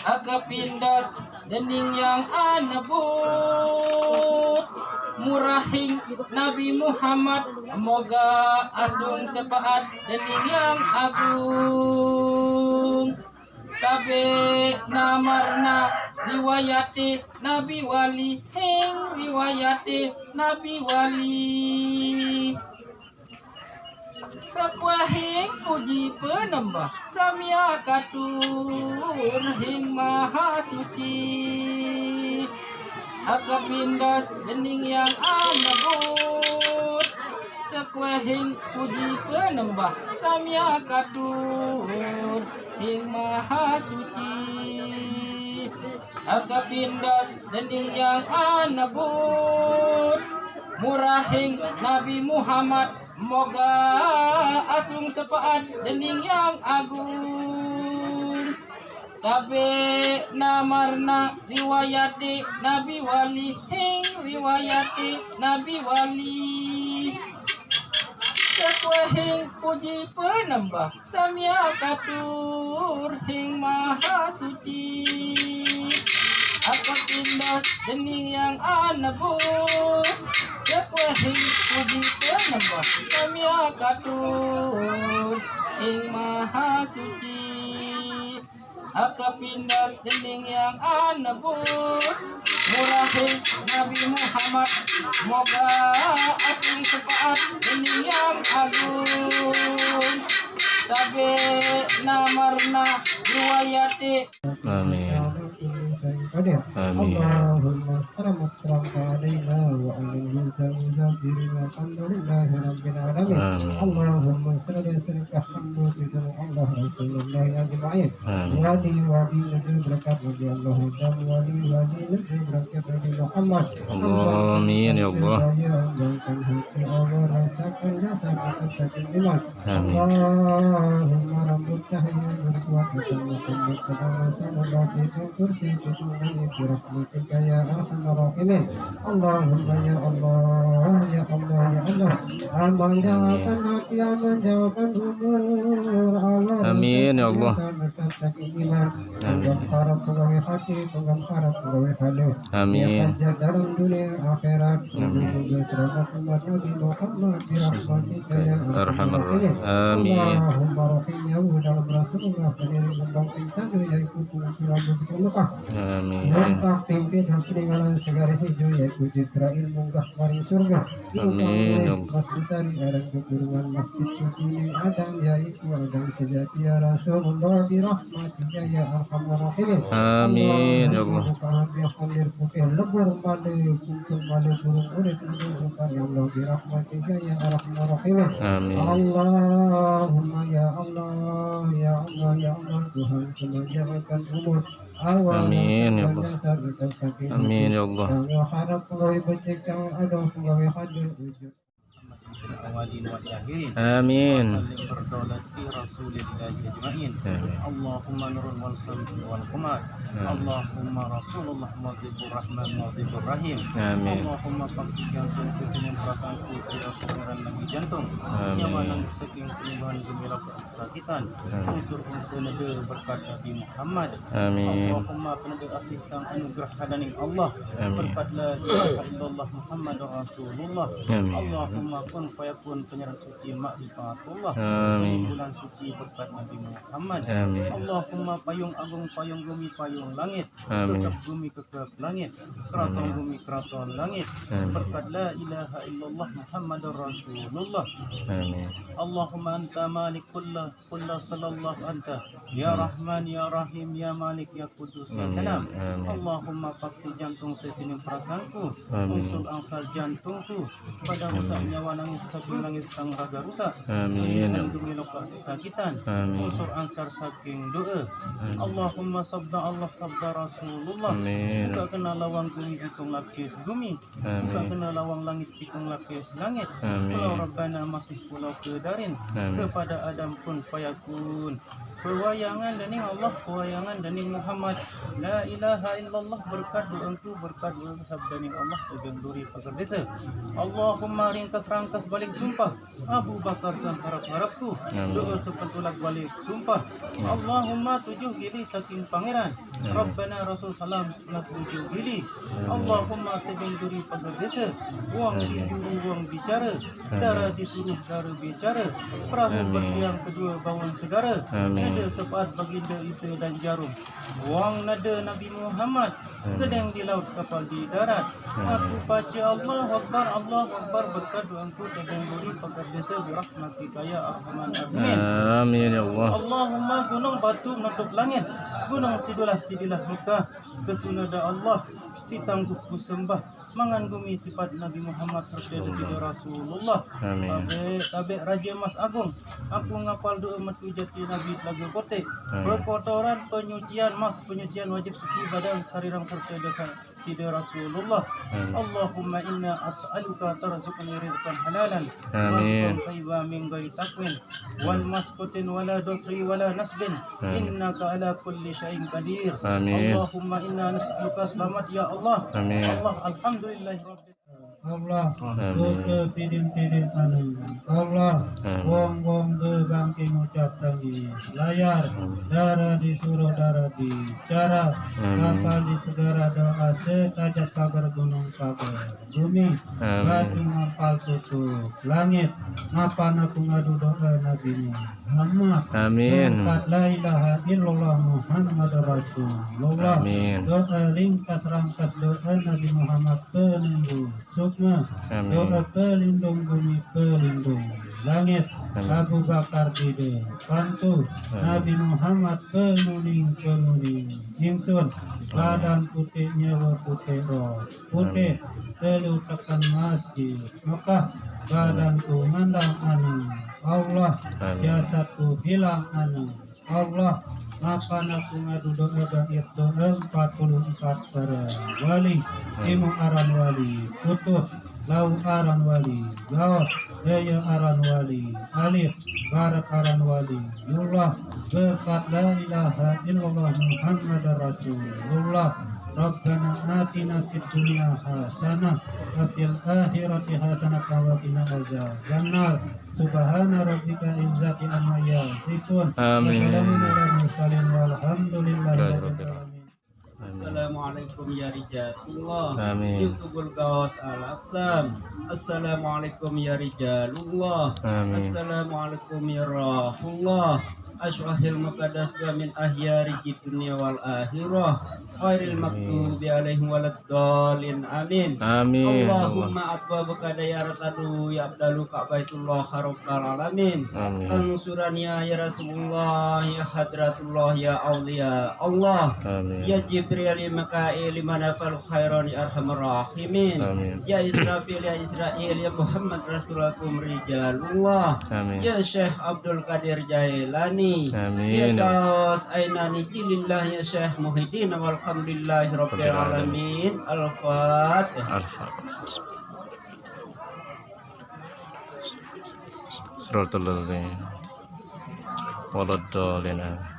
agapindas dening yang anabut murahing Nabi Muhammad moga asung sepaat dening yang agung tabe namarna riwayati Nabi Wali hing riwayati Nabi Wali sakwahing puji penembah samya katur hing maha suci agapindas dening yang anabut sakwahing puji penembah samya katur hing maha suci agapindas dening yang anabut murahing Nabi Muhammad moga asung sepaat dening yang agung tabe namarna riwayati Nabi Wali hing riwayati Nabi Wali sakwahing puji penembah samya katur hing maha suci agapindas dening yang anabut sakwahing puji penembah samya katur hing maha suci agapindas dening yang anabut murahing Nabi Muhammad moga asing sepaat dening yang agung tabe namarna riwayati amin Allahumma selamat alaina wa alaihi wasallam alhamdulillahi rabbil alamin Allahumma salli alhamdu Allah rasulullah ajma'in wali najil barakat wali Allah dan wali najil barakat wali Muhammad amin ya Allah Allah rasakan rasakan sakit iman Allahumma rabbut tahiyya berkuat Muhammad kepada Rasulullah itu kursi برحمتك يا ارحم الراحمين اللهم يا الله يا الله يا الله aman jawabkan hati aman jawabkan umur Allah amin ya Allah amin harap pegawai hati harap pegawai hati amin dalam dunia akhirat juga selamat umat Nabi Muhammad birahmatika ya arhamar rahimin amin Allahumma rahimnya dalam Rasulullah sendiri membanting satu yaitu Mekah amin Mantap pimpin dan peninggalan segala hijau yaitu Jibril munggah maring surga. Amin. Mas besar arang keturunan masjid suci Adam yaitu Adam sejati ya Rasulullah dirahmatinya ya arhamar rahimin. Amin ya Allah. Dia hadir putih lebur pada kuntul pada burung urip bukan ya Allah dirahmatinya ya arhamar rahimin. Amin. Allahumma ya Allah ya Allah ya Allah Tuhan kemanjakan umur amin ya Allah amin ya Allah amin Allahumma nurul wal wal qamar Allahumma rasulullah mazibur rahman mazibur rahim Allahumma pastikan sesuatu perasaanku tidak kebenaran lagi jantung nyaman saking penyembahan gembira kesakitan unsur-unsur negeri berkat Nabi Muhammad Allahumma penegak asih sang anugerah hadaning Allah berkat la ilaha illallah Muhammadur Rasulullah Allahumma kun fayakun penyerang suci ma'rifatullah bulan suci berkat Nabi Muhammad Allahumma payung agung payung bumi payung langit kekep bumi kekep langit keraton bumi keraton langit berkat la ilaha illallah Muhammadur Rasulullah Allahumma anta malik kulla sallallahu anta ya rahman ya rahim ya malik ya kudus ya salam Allahumma paksi jantung sesini perasaanku unsur angsal jantungku pada rusak nyawa nangis saking langit sang raga rusak lindungi luka kesakitan unsur ansar saking doa Allahumma sabda Allah sabda Rasulullah buka kena lawang bumi hitung lapis bumi buka kena lawang langit hitung lapis langit pulau Rabbana masih pulau kedarin kepada Adam pun fayakun pewayangan daning Allah pewayangan daning Muhammad la ilaha illallah berkat doaku berkat doa sabda ning Allah pegang duri pagar desa Allahumma ringkas rangkas balik sumpah Abu Bakar sang harap-harapku doa sepentulak balik sumpah Allahumma tujuh gili saking pangeran Rabbana Rasul salam setelah tujuh gili. Allahumma tebing duri pada desa. Uang disuruh uang bicara. Darah disuruh darah bicara. Perahu bertiang kedua bangun segara. Nada sepaat baginda Isa dan Jarum. Uang nada Nabi Muhammad. Gedeng di laut kapal di darat. Aku baca Allah Akbar berkat doaku tebing duri pada desa birahmatika ya arhamar rahimin. Amin ya Allah. Allahumma gunung batu menutup langit. Gunung sidilah Mekah. Kesunada Allah si tangguh ku sembah. Mangan bumi sifat Nabi Muhammad Rasul Rasulullah. Amin. Abek Raja Mas Agung. Aku ngapal doa metu jati Nabi Telaga Kotek. Berkotoran penyucian mas, penyucian wajib suci badan sarirang serta dosa Sida Rasulullah. Allahumma inna as'aluka tarzuqni rizqan halalan. Amin. Wa tayyiba min ghairi taqwin. Wal masqutin wala dosri wala nasbin. Innaka ala kulli syai'in qadir. Amin. Allahumma inna nas'aluka selamat ya Allah. Amin. Allah alhamdulillahirabbil Allah, doa pidin anu. Allah, wong bangking ucap tanggi. Layar, darah disuruh darah bicara. Kapal di segara doa setajat pagar gunung pagar. Bumi, batu ngapal tutup. Langit, ngapa aku ngadu doa Nabi Muhammad. Amin. Berkat la ilaha illallah Muhammad Rasulullah. Amin. Doa ringkas rangkas doa Nabi Muhammad pelindung sukma. Amin. Doa pelindung bumi pelindung langit. Abu Bakar di depanku. Nabi Muhammad penuning ingsun. Badan putih nyawa putih roh putih. Telu tekan masjid Mekah. Badanku mandang anu Allah. Jasadku hilang anu Allah. Makan aku ngadu doa gaib doa 44 para wali. Imu aran wali Kutub Lau aran wali Gawas Daya aran wali Alif Barat aran wali Yullah Berkat la ilaha illallah Muhammad Rasulullah. Rabbana atina fid dunya hasanah wa fil akhirati hasanah wa qina adzabannar. Subhana rabbika izzati amma yasifun. Amin. Wassalamun ala mursalin walhamdulillahi rabbil alamin. Assalamualaikum ya rijalullah. Amin. Yutubul gawas al-aqsam. Assalamualaikum ya rijalullah. Amin. Assalamualaikum ya rahullah. Asyrahil muqaddas min ahyari dunia wal akhirah khairil maghdubi alaihim waladdallin amin. Amin. Allahumma atbabaka dayaratadu ya abdalu ka'baitullah rabbal alamin. Amin. Ansurania ya Rasulullah ya hadratullah ya awliya Allah. Amin. Ya Jibril ya Mikail manafal khairan ya arhamar rahimin. Amin. Ya Israfil ya Israil ya Muhammad Rasulakum rijalullah. Amin. Ya Syekh Abdul Qadir Jailani. Amin. Ya Gaus Ainani Jilillah ya Syekh Muhyiddin walhamdulillahi rabbil alamin. Al-Fatihah. Suratul Al-Ladhin Waladdallin.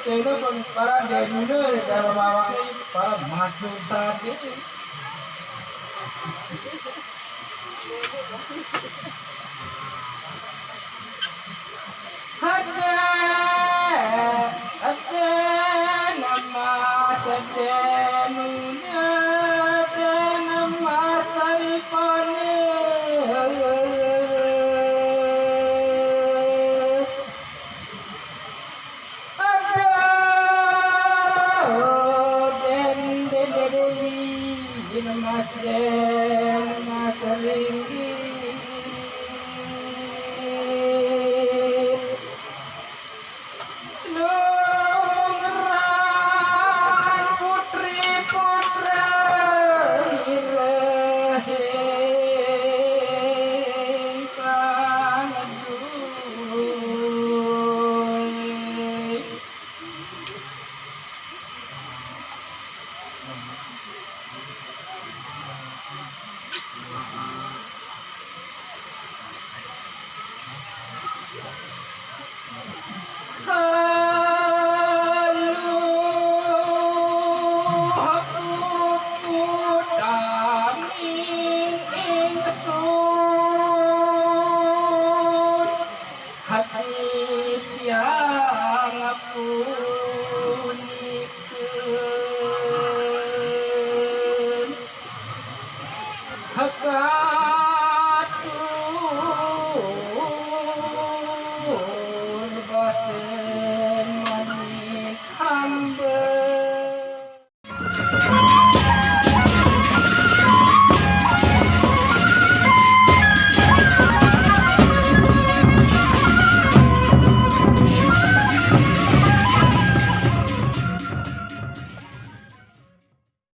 itu para dulu dalam awaknya para masuk tadi. Ada nama sedenunya, ada nama saripane. Mas den mas ringgi